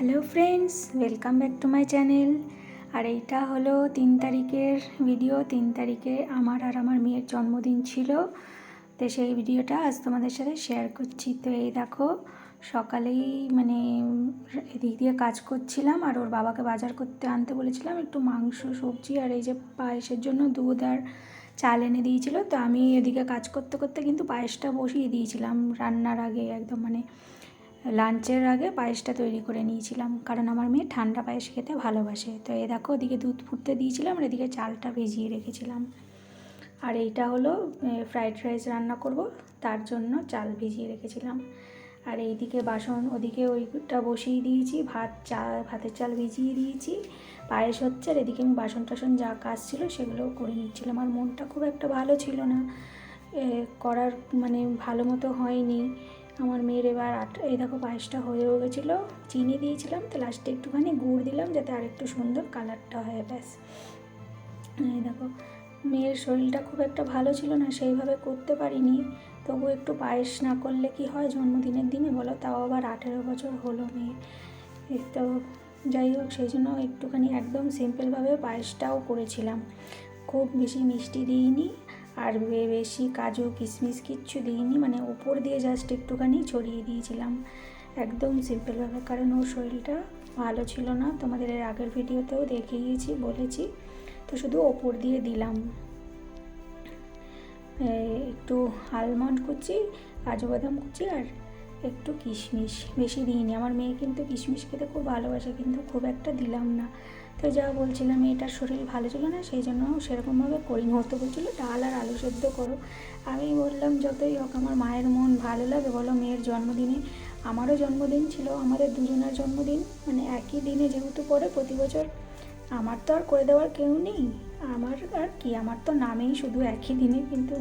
Hello friends, welcome back to my channel. আর এইটা হলো 3 তারিখের ভিডিও। 3 তারিখে আমার আর আমার মেয়ের জন্মদিন ছিল, তো সেই ভিডিওটা আজ তোমাদের সাথে শেয়ার করছি। তো এই দেখো, সকালেই এদিক দিয়ে কাজ করছিলাম আর ওর বাবাকে বাজার করতে আনতে বলেছিলাম, একটু মাংস, সবজি আর এই যে পায়েসের জন্য দুধ আর চাল এনে দিয়েছিল। তো আমি এদিকে কাজ করতে করতে কিন্তু পায়েসটা বসিয়ে দিয়েছিলাম রান্নার আগে, একদম লাঞ্চের আগে পায়েসটা তৈরি করে নিয়েছিলাম, কারণ আমার মেয়ে ঠান্ডা পায়েস খেতে ভালোবাসে। তো এই দেখো, ওদিকে দুধ ফুটতে দিয়েছিলাম আর এদিকে চালটা ভিজিয়ে রেখেছিলাম। আর এইটা হলো ফ্রাইড রাইস রান্না করব, তার জন্য চাল ভিজিয়ে রেখেছিলাম। আর এইদিকে বাসন, ওদিকে ওইটা বসিয়ে দিয়েছি, ভাতের চাল ভিজিয়ে দিয়েছি, পায়েস হচ্ছে। আর এদিকে আমি বাসন টাসন যা কাজ ছিল সেগুলো করে নিচ্ছিলাম। আর মনটা খুব একটা ভালো ছিল না, করার ভালো মতো হয়নি আমার মেয়ের। এবার এই দেখো, পায়েসটা হয়েও গেছিলো, চিনি দিয়েছিলাম, তো লাস্টে একটুখানি গুড় দিলাম যাতে আরেকটু সুন্দর কালারটা হয়, ব্যাস। এই দেখো, মেয়ের শরীরটা খুব একটা ভালো ছিল না, সেইভাবে করতে পারিনি। তবু একটু পায়েস না করলে কি হয় জন্মদিনের দিনে বলো, তাও আবার 18 বছর হলো মেয়ে। তো যাই হোক, সেই জন্য একটুখানি একদম সিম্পলভাবে পায়েসটাও করেছিলাম, খুব বেশি মিষ্টি দিইনি আর বেশি কাজু কিশমিশ কিচ্ছু দিইনি, উপর দিয়ে জাস্ট একটুখানি ছড়িয়ে দিয়েছিলাম একদম সিম্পলভাবে, কারণ ওর শরীরটা ভালো ছিল না। তোমাদের এর আগের ভিডিওতেও দেখিয়েছি, বলেছি, তো শুধু ওপর দিয়ে দিলাম একটু আলমন্ড কুচি, কাজু বাদাম কুচি আর একটু কিশমিশ, বেশি দিইনি। আমার মেয়ে কিন্তু কিশমিশ খেতে খুব ভালোবাসে, কিন্তু খুব একটা দিলাম না। তো যা বলছিলাম, মেয়েটার শরীর ভালো ছিল না, সেই জন্য সেরকমভাবে করিনি। হতে বলছিল ডাল আর আলু সেদ্ধ করো, আমি বললাম যতই হোক আমার মায়ের মন ভালো লাগে বলো, মেয়ের জন্মদিনে। আমারও জন্মদিন ছিল, আমাদের দুজনের জন্মদিন একই দিনে যেহেতু পড়ে প্রতি বছর, আমার তো আর করে দেওয়ার কেউ নেই, আমার আর কি, আমার তো নামেই শুধু একই দিনে, কিন্তু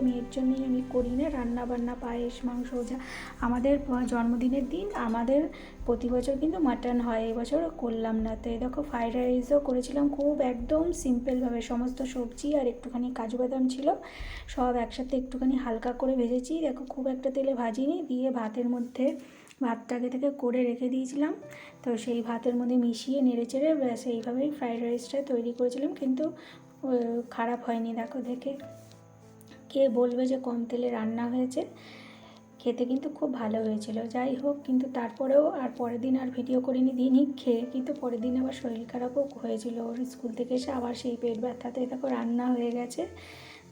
মেয়ের জন্যই আমি করি না রান্না বান্না, পায়েস মাংস যা। আমাদের জন্মদিনের দিন আমাদের প্রতি বছর কিন্তু মাটন হয়, এবছর করলাম না। তো এই দেখো, ফ্রাইড রাইসও করেছিলাম খুব একদম সিম্পলভাবে, সমস্ত সবজি আর একটুখানি কাজু বাদাম ছিল, সব একসাথে একটুখানি হালকা করে ভেজেছি। দেখো, খুব একটা তেলে ভাজিনি, দিয়ে ভাতের মধ্যে ভাতটা আগে থেকে করে রেখে দিয়েছিলাম, তো সেই ভাতের মধ্যে মিশিয়ে নেড়ে চেড়ে ব্যাস এইভাবেই ফ্রাইড রাইসটা তৈরি করেছিলাম। কিন্তু খারাপ হয়নি, দেখো দেখে কে বলবে যে কম তেলে রান্না হয়েছে, খেতে কিন্তু খুব ভালো হয়েছিল। যাই হোক, কিন্তু তারপরেও আর পরের দিন আর ভিডিও করিনি, দিনই খেয়ে, কিন্তু পরের দিন আবার শরীর খারাপও হয়েছিল ওর, স্কুল থেকে এসে আবার সেই পেট ব্যথাতে। দেখো, রান্না হয়ে গেছে,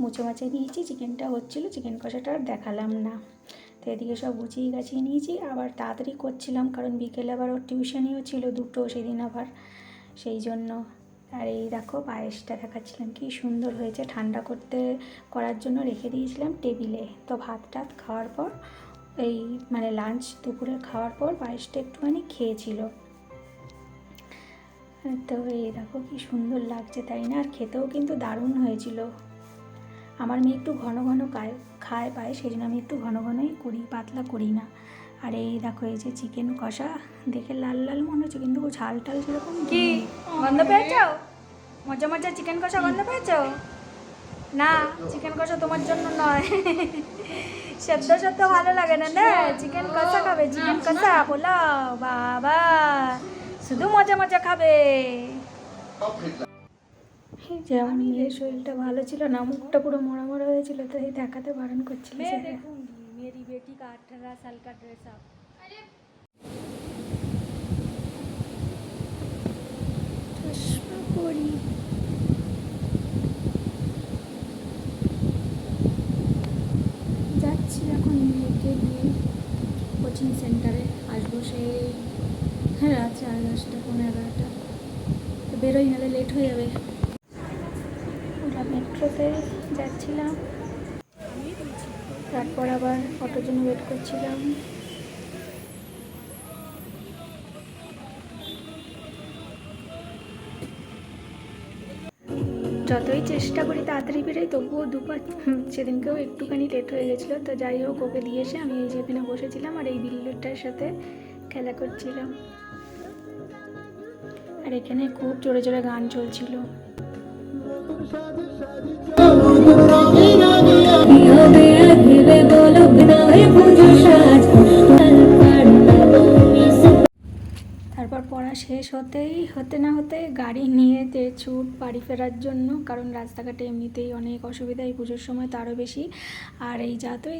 মুছে মাছে নিয়েছি, চিকেনটা হচ্ছিলো, চিকেন কষাটা আর দেখালাম না। তো এদিকে সব গুছিয়ে গাছিয়ে নিয়েছি, আবার তাড়াতাড়ি করছিলাম কারণ বিকেলে আবার ওর টিউশনিও ছিল দুটো সেদিন আবার, সেই জন্য। আর এই দেখো, পায়েসটা দেখাচ্ছিলাম কি সুন্দর হয়েছে, ঠান্ডা করার জন্য রেখে দিয়েছিলাম টেবিলে। তো ভাত টাত খাওয়ার পর এই লাঞ্চ দুপুরের খাওয়ার পর পায়েসটা একটুখানি খেয়েছিল। তো এই দেখো কি সুন্দর লাগছে, তাই না? আর খেতেও কিন্তু দারুণ হয়েছিল। আমার মেয়ে একটু ঘন ঘন খায় পায়, সেই জন্য আমি একটু ঘন ঘনই করি, পাতলা করি না। আর এই দেখো, এই যে চিকেন কষা, দেখে লাল লাল মনে হচ্ছে, কিন্তু ঝাল টাল সেরকম কি গন্ধ পেয়েছ? মজা মজা চিকেন কষা গন্ধ পেয়েছ? না, চিকেন কষা তোমার জন্য নয়, সেদ্ধ সেদ্ধ ভালো লাগে না, না চিকেন কষা খাবে, চিকেন কষা পোলাও, বাবা শুধু মজা মজা খাবে। যেমন মেয়ের শরীরটা ভালো ছিল না, মুখটা পুরো মরা মরা হয়েছিল, তো এই দেখাতে বারণ করছিল। मेरी बेटी का 18 साल का ड्रेस आप যাচ্ছি এখন মেয়েকে নিয়ে কোচিং সেন্টারে, আসবো সেই রাত 10:30 11:30, তো বেরোই, নাহলে লেট হয়ে যাবে। ওরা মেট্রোতে যাচ্ছিলাম, তারপর আবার অটোর জন্য ওয়েট করছিলাম। যতই চেষ্টা করি তাড়াতাড়ি বেরোই, তবুও সেদিনকেও একটুখানি লেট হয়ে গেছিলো। তো যাই হোক, ওকে দিয়ে এসে আমি এই যেখানে বসেছিলাম আর এই বিল্লুটার সাথে খেলা করছিলাম, আর এখানে খুব জোরে জোরে গান চলছিল। তারপর পড়া শেষ হতে না হতে গাড়ি নিয়ে ছুট বাড়ি ফেরার জন্য, কারণ রাস্তাঘাটে এমনিতেই অনেক অসুবিধা, এই পুজোর সময় তো আরও বেশি। আর এই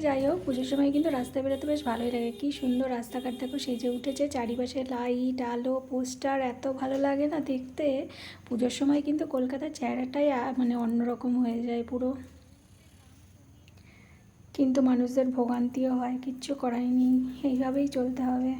যাই হোক পুজোর সময় কিন্তু রাস্তায় বেরোতে বেশ ভালোই লাগে। কি সুন্দর রাস্তাঘাট দেখো সেজে উঠেছে, চারিপাশে লাইট আলো পোস্টার, এত ভালো লাগে না দেখতে। পুজোর সময় কিন্তু কলকাতার চেহারাটাই মানে অন্যরকম হয়ে যায় পুরো। কিন্তু মানুষদের ভোগান্তিও হয়, কিচ্ছু করাই নেই, এইভাবেই চলতে হবে।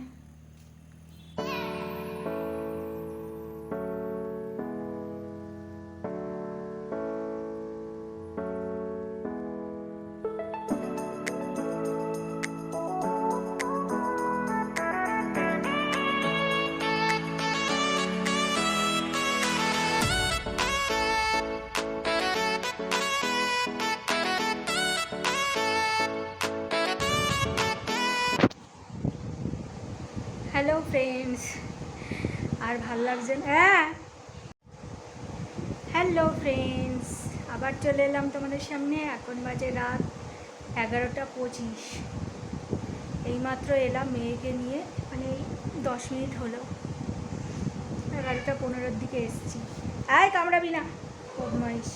হ্যালো ফ্রেন্ডস, আর ভাল লাগছে না? হ্যালো ফ্রেন্ডস, আবার চলে এলাম তোমাদের সামনে। এখন বাজে রাত 11:25। এইমাত্র এলাম মেয়েকে নিয়ে, মানে এই 10 মিনিট হলো। 11:15 দিকে এসছি। কামড়াবি না, বদমাইশ।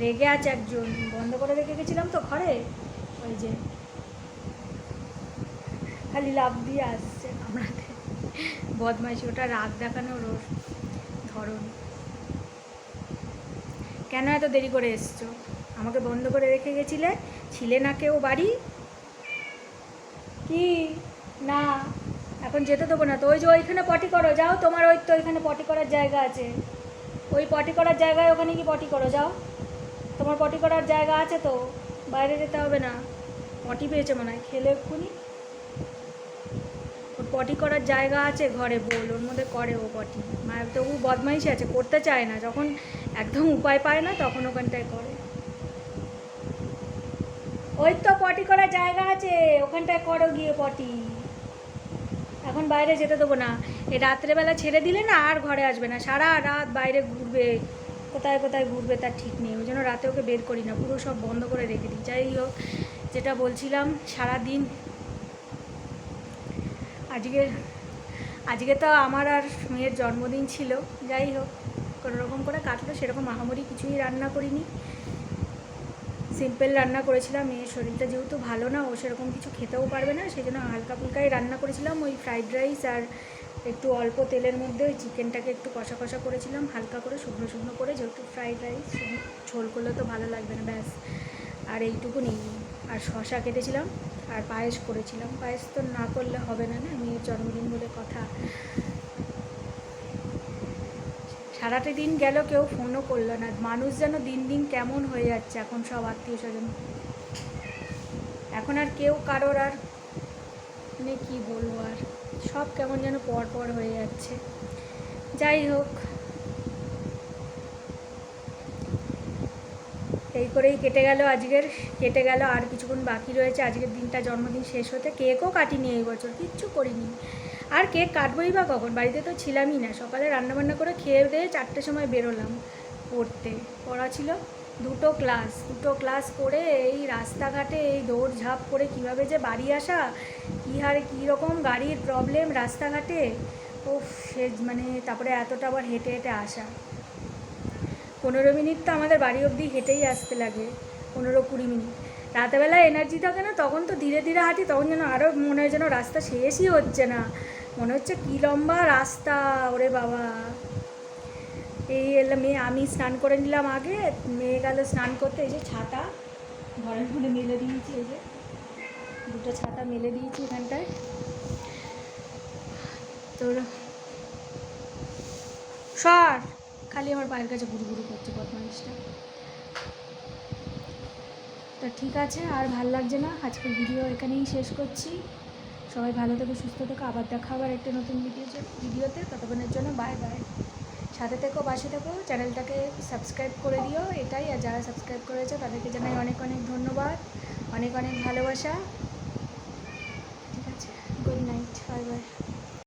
রেগে আছে একজন, বন্ধ করে রেখে গেছিলাম তো ঘরে, ওই যে খালি লাফ দিয়ে আসছে কামড়াতে। বদমাইশ, ওটা রাগ দেখানোর ওর ধরন। কেন এত দেরি করে এসছো? আমাকে বন্ধ করে রেখে গেছিলে, ছিলে না কেউ বাড়ি? কি না, এখন যেতে দেবো না তো। ওই যে ওইখানে পটি করো, যাও, তোমার ওই তো ওইখানে পটি করার জায়গা আছে, ওই পটি করার জায়গায় ওখানে কি পটি করো, যাও, তোমার পটি করার জায়গা আছে তো, বাইরে যেতে হবে না। পটি পেয়েছে মনে হয়, খেলে এক্ষুনি। ওর পটি করার জায়গা আছে ঘরে, বল, ওর মধ্যে করে ও পটি। মায়ের তবু বদমাইশি আছে, করতে চায় না, যখন একদম উপায় পায় না তখন ওখানটায় করে। ওই তো পটি করার জায়গা আছে, ওখানটায় করো গিয়ে পটি। এখন বাইরে যেতে দেবো না। এই রাত্রেবেলা ছেড়ে দিলে না আর ঘরে আসবে না, সারা রাত বাইরে ঘুরবে, কোথায় কোথায় ঘুরবে তার ঠিক নেই। ওই জন্য রাতে ওকে বের করি না, পুরো সব বন্ধ করে রেখে দিই। যাই হোক, যেটা বলছিলাম, সারাদিন আজকে তো আমার আর মেয়ের জন্মদিন ছিল। যাই হোক, কোনো রকম করে কাটলো, সেরকম আহামরি কিছুই রান্না করিনি, সিম্পল রান্না করেছিলাম। মেয়ের শরীরটা যেহেতু ভালো না, ও সেরকম কিছু খেতেও পারবে না, সেই জন্য হালকা ফুলকাই রান্না করেছিলাম। ওই ফ্রাইড রাইস আর একটু অল্প তেলের মধ্যে ওই চিকেনটাকে একটু কষা কষা করেছিলাম, হালকা করে শুকনো শুকনো করে, যেহেতু ফ্রাইড রাইস, ঝোল করলে তো ভালো লাগবে না, ব্যাস। আর এইটুকু নেই। আর শসা কেটেছিলাম, আর পায়েস করেছিলাম। পায়েস তো না করলে হবে না, না, মেয়ের জন্মদিন বলে কথা। সারাটা দিন গেল, কেউ ফোনও করলো না। মানুষ যেন দিন দিন কেমন হয়ে যাচ্ছে এখন, সব আত্মীয় স্বজন। এখন আর কেউ কারোর আর মানে কী বলবো, আর সব কেমন যেন পর পর হয়ে যাচ্ছে। যাই হোক, এই করেই কেটে গেল। আর কিছুক্ষণ বাকি রয়েছে আজকের দিনটা, জন্মদিন শেষ হতে। কেকও কাটিনি এই বছর, কিচ্ছু করিনি। আর কেক কাটবোই বা কখন, বাড়িতে তো ছিলামই না। সকালে রান্নাবান্না করে খেয়ে দিয়ে 4টের সময় বেরোলাম পড়া ছিল। দুটো ক্লাস করে এই রাস্তাঘাটে এই দৌড়ঝাঁপ করে কীভাবে যে বাড়ি আসা, কী হারে কী রকম গাড়ির প্রবলেম রাস্তাঘাটে, ও সে মানে, তারপরে এতটা আবার হেঁটে হেঁটে আসা। 15 মিনিট তো আমাদের বাড়ি অবধি হেঁটেই আসতে লাগে, 15-20 মিনিট। রাতেবেলা এনার্জি থাকে না, তখন তো ধীরে ধীরে হাঁটি, তখন যেন আরও মনে হয় যেন রাস্তা শেষই হচ্ছে না, মনে হচ্ছে কী লম্বা রাস্তা, ওরে বাবা। এই এলাম, আমি স্নান করে নিলাম আগে, মেয়ে গেল স্নান করতে। এই যে ছাতা ঘরের মধ্যে মেলে দিয়েছি, এই যে দুটো ছাতা মেলে দিয়েছি এখানটায়। তোর সর, খালি আমার পায়ের কাছে ঘুরু ঘুরু করছে বদমাইশটা। তা ঠিক আছে, আর ভাল লাগছে না, আজকের ভিডিও এখানেই শেষ করছি। সবাই ভালো থেকো, সুস্থ থেকো, আবার দেখা আবার একটা নতুন ভিডিওতে। ততক্ষণের জন্য বাই বাই। সাথে থেকো, পাশে থেকো, চ্যানেলটাকে সাবস্ক্রাইব করে দিও, এটাই। আর যারা সাবস্ক্রাইব করেছে তাদেরকে জানাই অনেক অনেক ধন্যবাদ, অনেক অনেক ভালোবাসা। ঠিক আছে, গুড নাইট, বাই বাই।